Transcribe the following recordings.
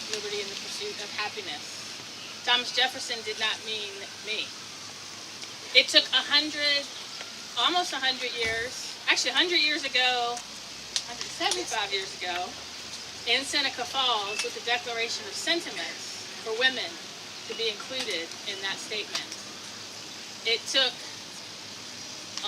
life, liberty, and the pursuit of happiness. Thomas Jefferson did not mean me. It took almost 100 years, actually 100 years ago, 175 years ago, in Seneca Falls with the Declaration of Sentiments for women to be included in that statement. It took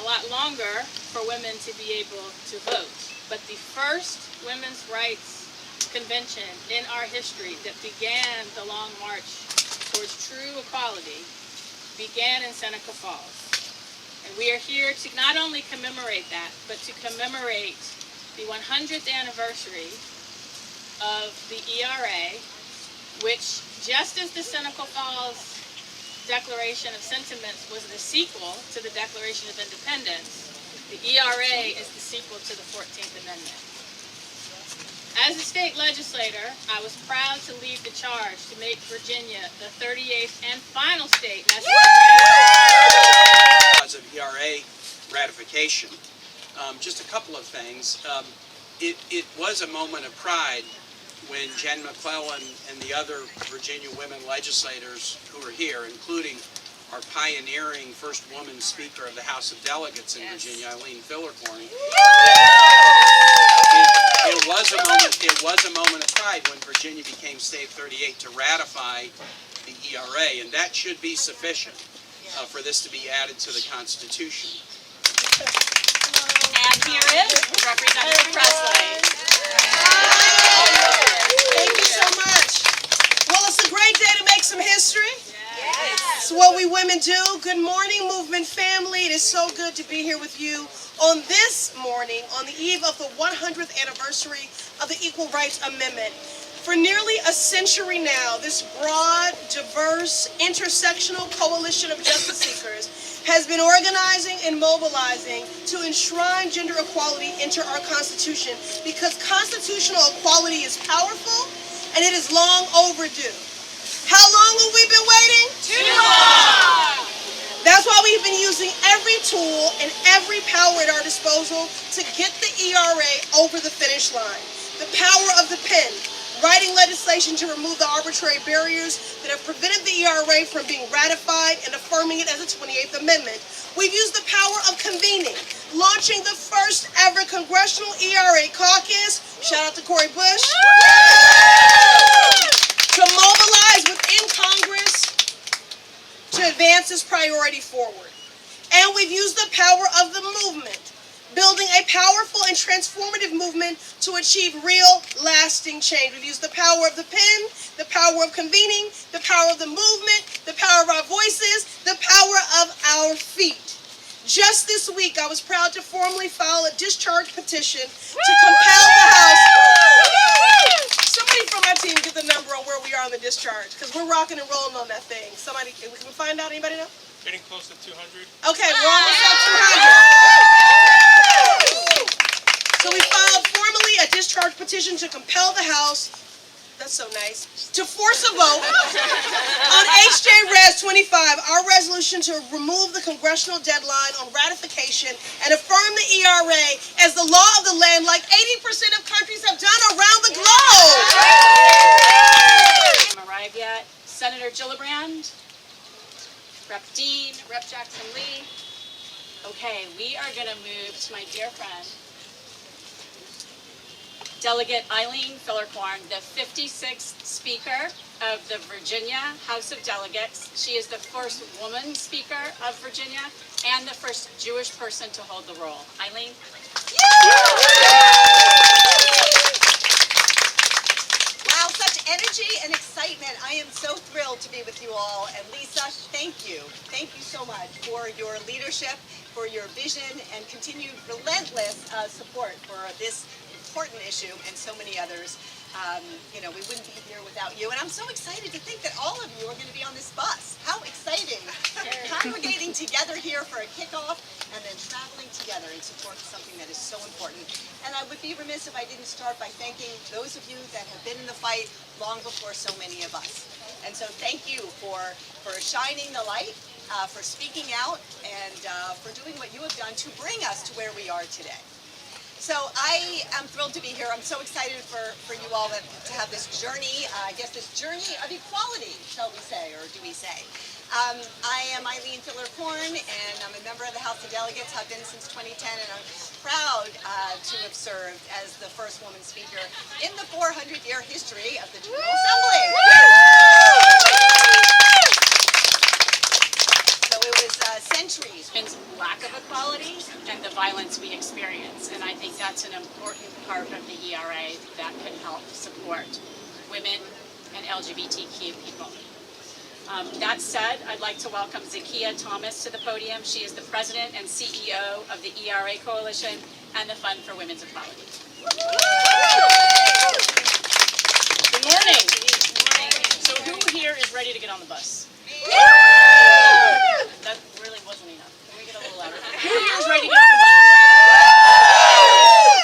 a lot longer for women to be able to vote, but the first women's rights convention in our history that began the long march towards true equality began in Seneca Falls. And we are here to not only commemorate that, but to commemorate the 100th anniversary of the ERA, which, just as the Seneca Falls Declaration of Sentiments was the sequel to the Declaration of Independence, the ERA is the sequel to the 14th Amendment. As a state legislator, I was proud to lead the charge to make Virginia the 38th and final state because of ERA ratification. Just a couple of things. It was a moment of pride when Jen McClellan and the other Virginia women legislators who are here, including our pioneering first woman Speaker of the House of Delegates in Virginia, Eileen Fillercorn. It was a moment of pride when Virginia became State 38 to ratify the ERA, and that should be sufficient for this to be added to the Constitution. And here is Representative Presley. Thank you so much. Well, it's a great day to make some history. It's what we women do. Good morning, Movement family. It is so good to be here with you on this morning, on the eve of the 100th anniversary of the Equal Rights Amendment. For nearly a century now, this broad, diverse, intersectional coalition of justice seekers has been organizing and mobilizing to enshrine gender equality into our Constitution, because constitutional equality is powerful and it is long overdue. How long have we been waiting? Too long! That's why we've been using every tool and every power at our disposal to get the ERA over the finish line. The power of the pen, writing legislation to remove the arbitrary barriers that have prevented the ERA from being ratified and affirming it as a 28th Amendment. We've used the power of convening, launching the first ever Congressional ERA caucus, shout out to Cori Bush, to mobilize within Congress to advance this priority forward. And we've used the power of the movement, building a powerful and transformative movement to achieve real, lasting change. We've used the power of the pen, the power of convening, the power of the movement, the power of our voices, the power of our feet. Just this week, I was proud to formally file a discharge petition to compel the House. Somebody from my team get the number on where we are on the discharge, because we're rocking and rolling on that thing. Somebody, can we find out? Anybody know? Getting close to 200. Okay, we're almost at 200. So we filed formally a discharge petition to compel the House, that's so nice, to force a vote on HJ Res 25, our resolution to remove the congressional deadline on ratification and affirm the ERA as the law of the land like 80% of countries have done around the globe. Haven't arrived yet. Senator Gillibrand, Rep. Dean, Rep. Jackson Lee. Okay, we are going to move to my dear friend, Delegate Eileen Fillercorn, the 56th Speaker of the Virginia House of Delegates. She is the first woman Speaker of Virginia and the first Jewish person to hold the role. Eileen? Wow, such energy and excitement. I am so thrilled to be with you all. And Lisa, thank you. Thank you so much for your leadership, for your vision, and continued relentless support for this important issue and so many others. We wouldn't be here without you. And I'm so excited to think that all of you are going to be on this bus. How exciting. Congregating together here for a kickoff and then traveling together in support of something that is so important. And I would be remiss if I didn't start by thanking those of you that have been in the fight long before so many of us. And so thank you for shining the light, for speaking out, and for doing what you have done to bring us to where we are today. So I am thrilled to be here. I'm so excited for you all to have this journey, I guess this journey of equality, shall we say, or do we say. I am Eileen Filler-Korn, and I'm a member of the House of Delegates. I've been since 2010, and I'm proud to have served as the first woman speaker in the 400-year history of the General Assembly. So it was centuries. Women's lack of equality and the violence we experience. And I think that's an important part of the ERA that can help support women and LGBTQ people. That said, I'd like to welcome Zakiya Thomas to the podium. She is the president and CEO of the ERA Coalition and the Fund for Women's Equality. Good morning. So who here is ready to get on the bus? That really wasn't enough. Can we get a little louder? Who here is ready to get on the bus?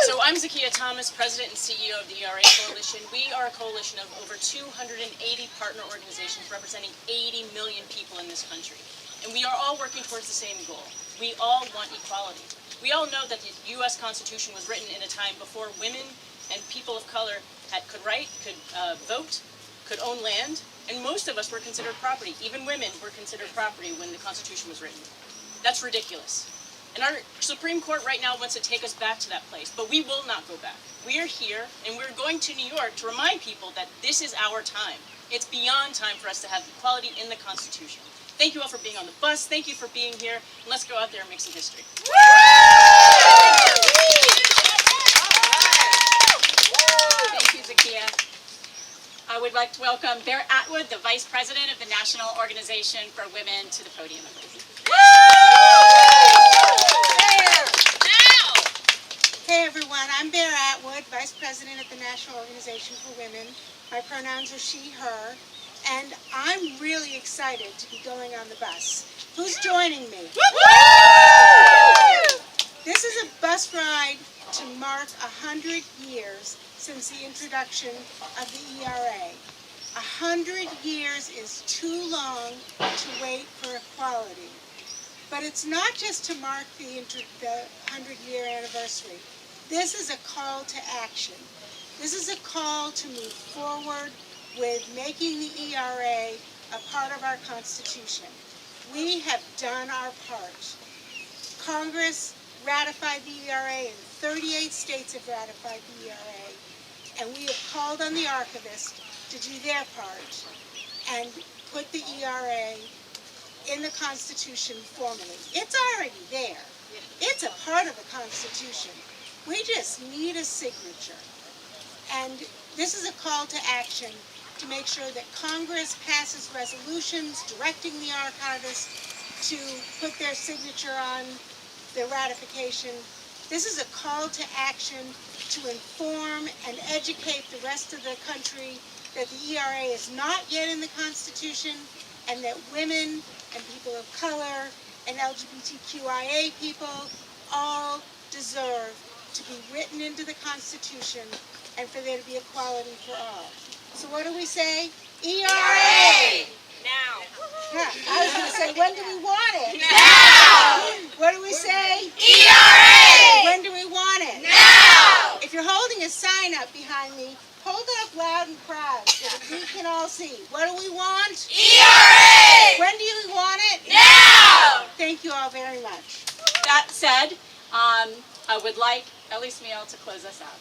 So I'm Zakiya Thomas, President and CEO of the ERA Coalition. We are a coalition of over 280 partner organizations representing 80 million people in this country. And we are all working towards the same goal. We all want equality. We all know that the U.S. Constitution was written in a time before women and people of color could write, could vote, could own land, and most of us were considered property. Even women were considered property when the Constitution was written. That's ridiculous. And our Supreme Court right now wants to take us back to that place, but we will not go back. We are here, and we're going to New York to remind people that this is our time. It's beyond time for us to have equality in the Constitution. Thank you all for being on the bus. Thank you for being here, and let's go out there and make some history. Thank you, Zakiya. I would like to welcome Bear Atwood, the Vice President of the National Organization for Women, to the podium. Hey everyone, I'm Bear Atwood, Vice President of the National Organization for Women. My pronouns are she, her, and I'm really excited to be going on the bus. Who's joining me? This is a bus ride to mark 100 years since the introduction of the ERA. 100 years is too long to wait for equality. But it's not just to mark the 100-year anniversary. This is a call to action. This is a call to move forward with making the ERA a part of our Constitution. We have done our part. Congress ratified the ERA, and 38 states have ratified the ERA. And we have called on the archivist to do their part and put the ERA in the Constitution formally. It's already there. It's a part of the Constitution. We just need a signature. And this is a call to action to make sure that Congress passes resolutions directing the archivist to put their signature on the ratification. This is a call to action to inform and educate the rest of the country that the ERA is not yet in the Constitution, and that women and people of color and LGBTQIA people all deserve to be written into the Constitution and for there to be equality for all. So what do we say? ERA! Now. Yeah, I was going to say, when do we want it? Now! What do we say? ERA! When do we want it? Now! If you're holding a sign up behind me, hold it up loud and proud so that we can all see. What do we want? ERA! When do you want it? Now! Thank you all very much. That said, I would like Elise Meal to close us out.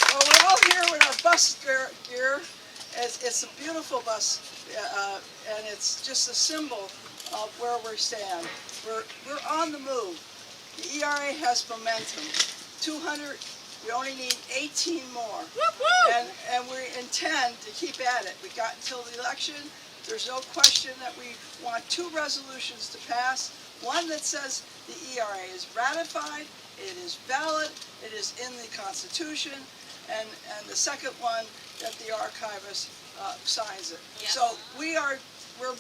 Well, we're all here with our bus gear. It's a beautiful bus, and it's just a symbol of where we stand. We're on the move. The ERA has momentum. 200, we only need 18 more. And we intend to keep at it. We got until the election. There's no question that we want 2 resolutions to pass. One that says the ERA is ratified, it is valid, it is in the Constitution, and the second one that the archivist signs it. Yes. So we're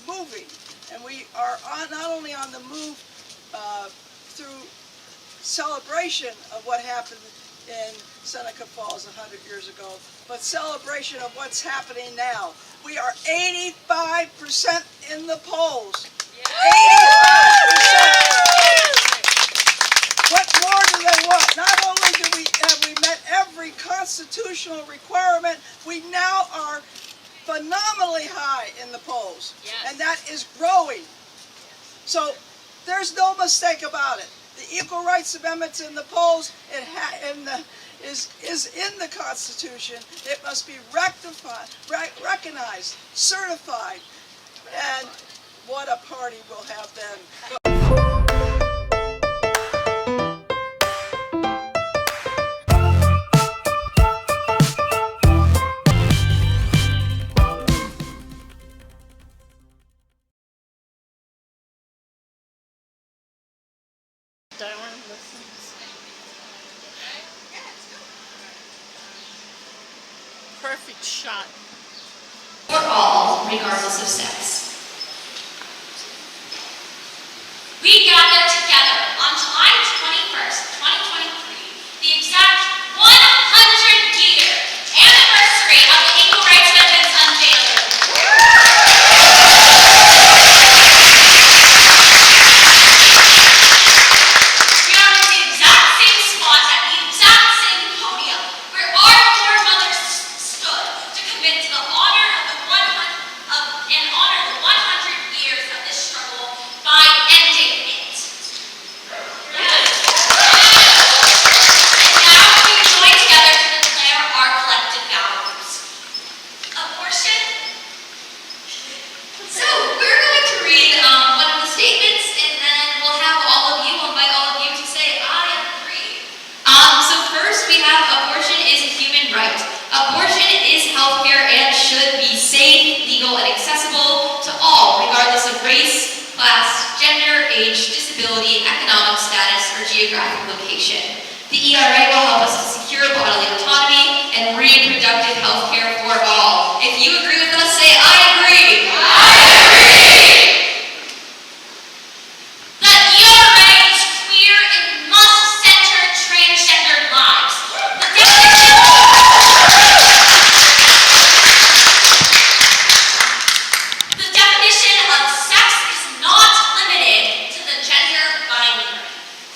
moving, and we are not only on the move through celebration of what happened in Seneca Falls 100 years ago, but celebration of what's happening now. We are 85% in the polls. What more do they want? Not only have we met every constitutional requirement, we now are phenomenally high in the polls. Yes. And that is growing. So there's no mistake about it. The Equal Rights Amendment's in the polls. Is in the Constitution. It must be rectified, recognized, certified, and what a party we'll have then. Perfect shot. For all, regardless of sex. We gathered together on July 21st, 2023, the exact 100-year anniversary of the Equal Rights Amendment's unveiling. We are in the exact same spot at the exact same podium where our foremothers stood to commit to the honor of the 100 years of this struggle by ending it. And now we join together to declare our collective values. Abortion. So we're going to read one of the statements, and then we'll have invite all of you to say, I agree. So first we have abortion is a human right. Abortion is healthcare and should be safe, legal, and accessible to all, regardless of race, class, gender, age, disability, economic status, or geographic location. The ERA will help us to secure bodily autonomy and reproductive healthcare for all. If you agree with us, say, I agree. I agree. The ERA is queer and must center transgender lives. The definition of sex is not limited to the gender binary.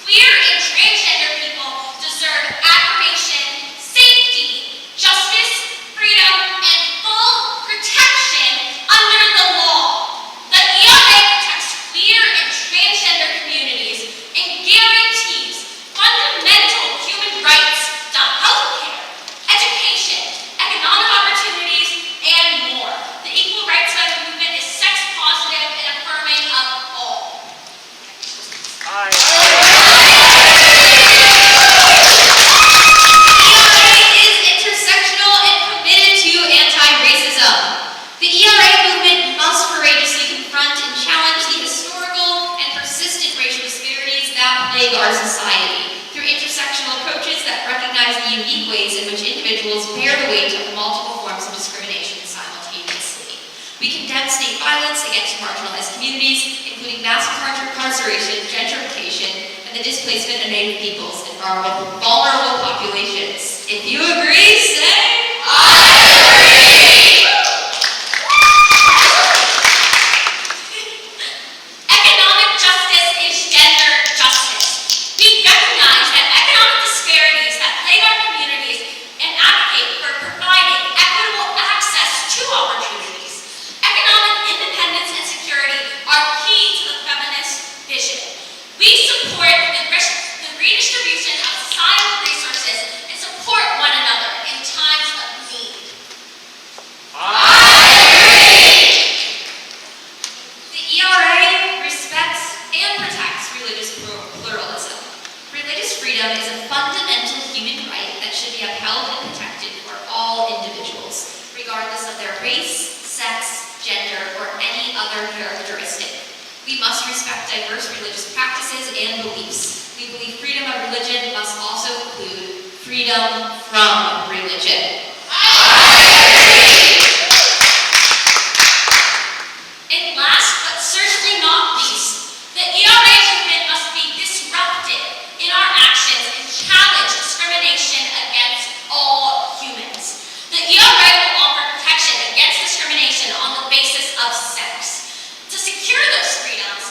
Queer and transgender people deserve affirmation, safety, justice, freedom, and full protection under the law. The ERA protects queer and transgender communities and guarantees fundamental human rights to healthcare, education, economic opportunities, and more. The Equal Rights Movement is sex positive and affirming of all. ERA is intersectional and committed to anti-racism. The ERA movement must courageously confront and challenge the historical and persistent racial disparities that plague our society through intersectional approaches that recognize the unique ways in which individuals bear the weight of multiple forms of discrimination simultaneously. We condemn state violence against marginalized communities, including mass incarceration, gentrification, and the displacement of Native peoples and vulnerable populations. If you agree, say, I agree! Economic justice is gender justice. We recognize that economic disparities that plague our communities and advocate for providing equitable access to opportunities. Economic independence and security are key to the feminist vision. We support the redistribution of societal resources and support one another in times of need. I agree! The ERA respects and protects religious pluralism. Religious freedom is a fundamental human right that should be upheld and protected for all individuals, regardless of their race, sex, gender, or any other characteristic. We must respect diverse religious practices and beliefs. We believe freedom of religion must also include freedom from religion. And last but certainly not least, the ERA movement must be disruptive in our actions and challenge discrimination against all humans. The ERA will offer protection against discrimination on the basis of sex. To secure those freedoms,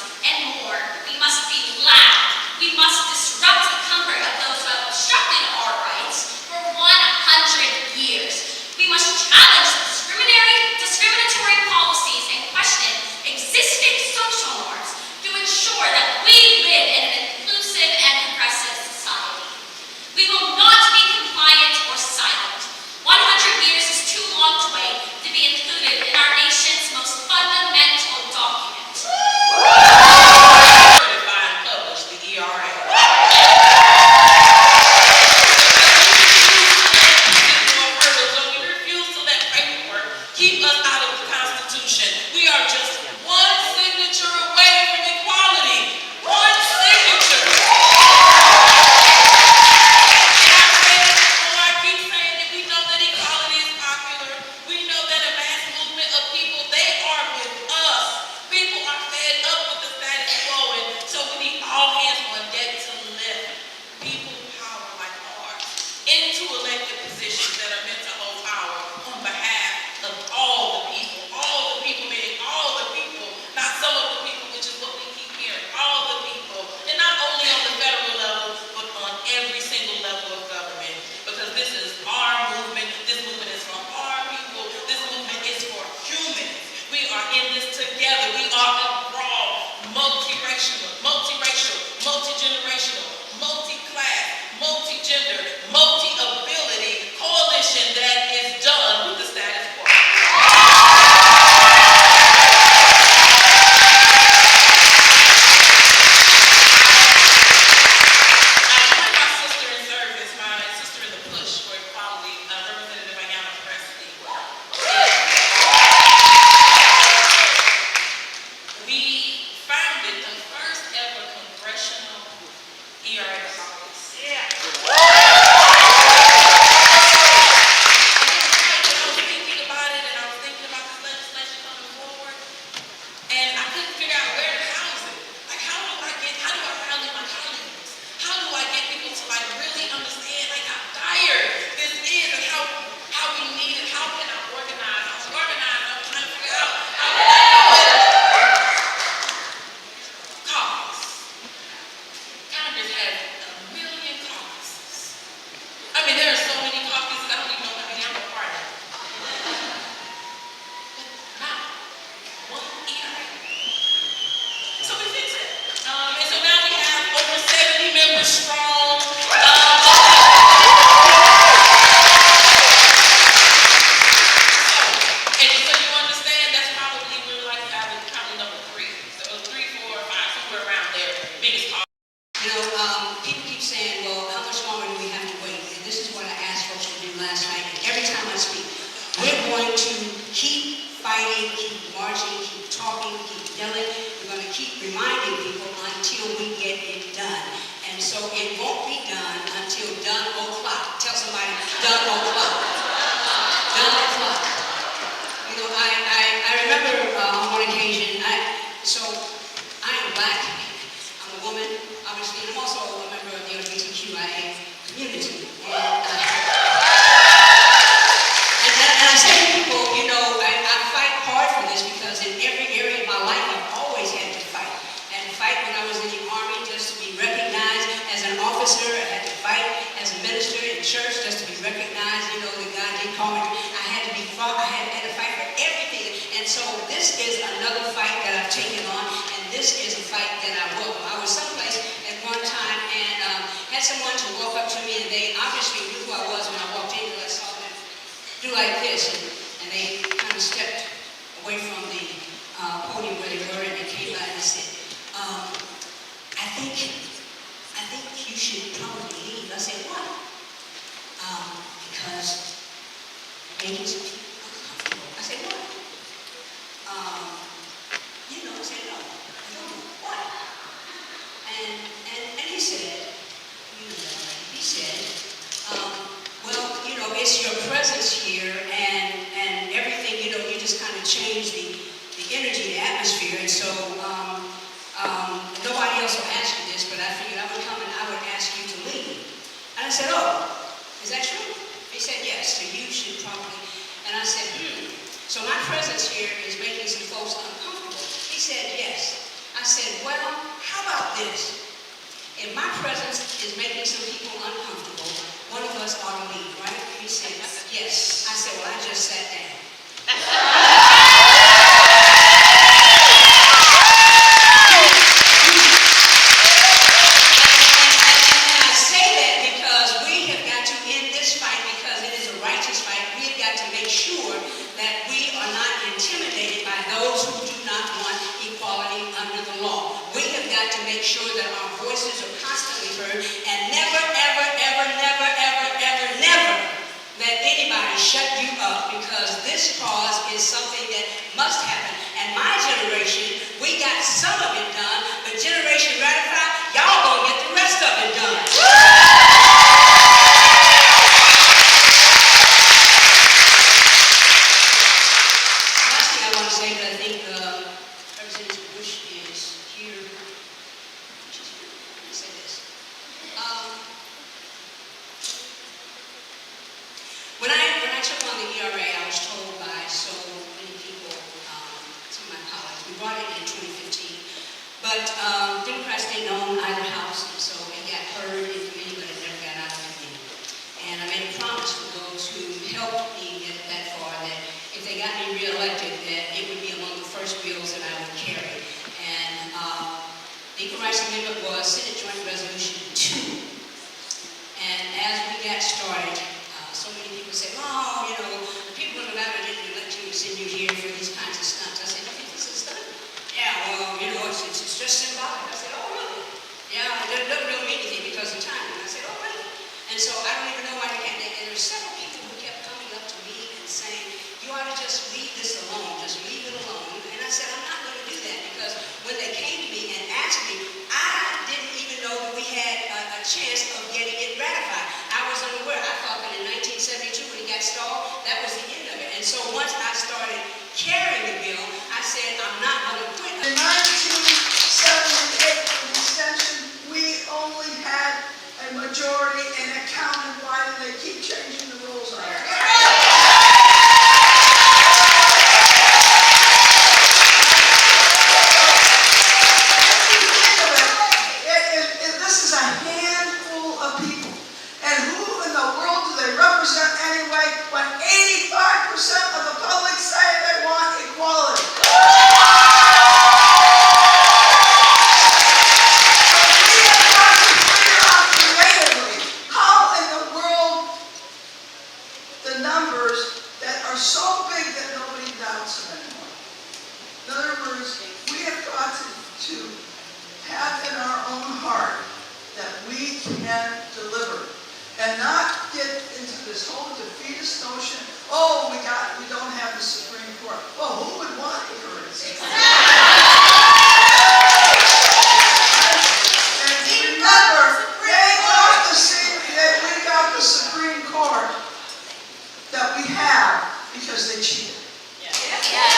last night, and every time I speak, we're going to keep fighting, keep marching, keep talking, keep yelling. We're going to keep reminding people until we get it done. And so it won't be done until done o'clock. Tell somebody, done o'clock. Done o'clock. You know, I remember on one occasion, so I am black, I'm a woman, obviously, and I'm also a member of the LGBTQIA community. And I say to people, you know, I fight hard for this because in every area of my life I've always had to fight. I had to fight when I was in the Army just to be recognized as an officer. I had to fight as a minister in church just to be recognized, you know, that God did call me. I had to fight for everything. And so this is another fight that I've taken on, and this is a fight that I welcome. I was someplace at one time and had someone to walk up to me, and they obviously knew who I was when I walked in, because I saw them do like this, and they kind of stepped away from the podium where they were, and they came by and they said, I think you should probably leave. I said, why? Because making some people uncomfortable. I said, why? You know, I said, no, I don't know. Why? And he said, you know that already, he said, well, you know, it's your presence here and everything, you know, you just kind of change the energy, the atmosphere, and so nobody else will ask you this, but I figured I would come and I would ask you to leave. And I said, oh, is that true? He said, yes, so you should probably, and I said, so my presence here is making some folks uncomfortable. He said, yes. I said, well, how about this? If my presence is making some people uncomfortable, one of us ought to leave, right? He said, yes. I said, well, I just sat down. And I say that because we have got to end this fight, because it is a righteous fight. We have got to make sure that we are not intimidated by those who do not want equality under the law. We have got to make sure that our voices are constantly heard, and never, ever, ever, never, ever, ever, never let anybody shut you up, because this cause is something that must happen. And my generation, we got some of it done, but Generation Ratify, y'all gonna get the rest of it done. Last thing I want to say, but I think Representative Bush is here. She's here. Let me say this. When I took on the ERA, I was told by so many people, some of my colleagues, we brought it in 2015, but Democrats didn't own either house, and so it got heard in committee, but it never got out of committee. And I made a promise to those who helped me get that far, that if they got me reelected, that it would be among the first bills that I would carry. And the Equal Rights Amendment was Senate Joint Resolution 2. And as we got started, so many people say, oh, you know, the people in Nevada didn't elect you to send you here for these kinds of stunts. I said, you think this is a stunt? Yeah, well, you know, it's just symbolic. I said, oh, really? Yeah, it doesn't really mean anything because of timing. I said, oh, really? And so I don't even know why you can't. And there's several people who kept coming up to me and saying, you ought to just leave this alone. Just leave it alone. And I said, I'm not going to do that, because when they came to me and asked me, I didn't even know that we had a chance of getting it ratified. I was unaware. I thought that in 1972 when it got stalled, that was the end of it. And so once I started carrying the bill, I said, I'm not going to quit. In 1978, for the extension, we only had a majority, and it counted. Why do they keep changing the rules on it? This is a handful of people. And who in the world do they represent anyway, when 85% of the public say they want equality? We have got to figure out creatively how in the world the numbers that are so big that nobody doubts them anymore. In other words, we have got to have in our own heart that we can deliver, and not get into the this whole defeatist notion, oh, we don't have the Supreme Court. Well, who would want it, for instance? And remember, we got the Supreme Court that we have because they cheated. They cheated.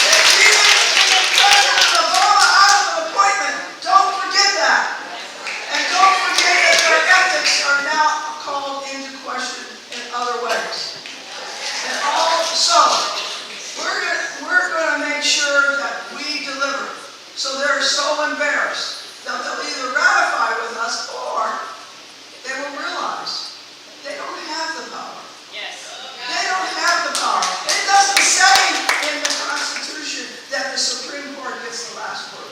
They cheated President Obama out of an appointment. Don't forget that. And don't forget that their ethics are now called into question in other ways. And also, we're going to make sure that we deliver. So they're so embarrassed that they'll either ratify with us or they will realize they don't have the power. Yes. They don't have the power. It doesn't say in the Constitution that the Supreme Court gets the last word.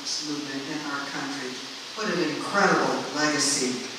Movement in our country. What an incredible legacy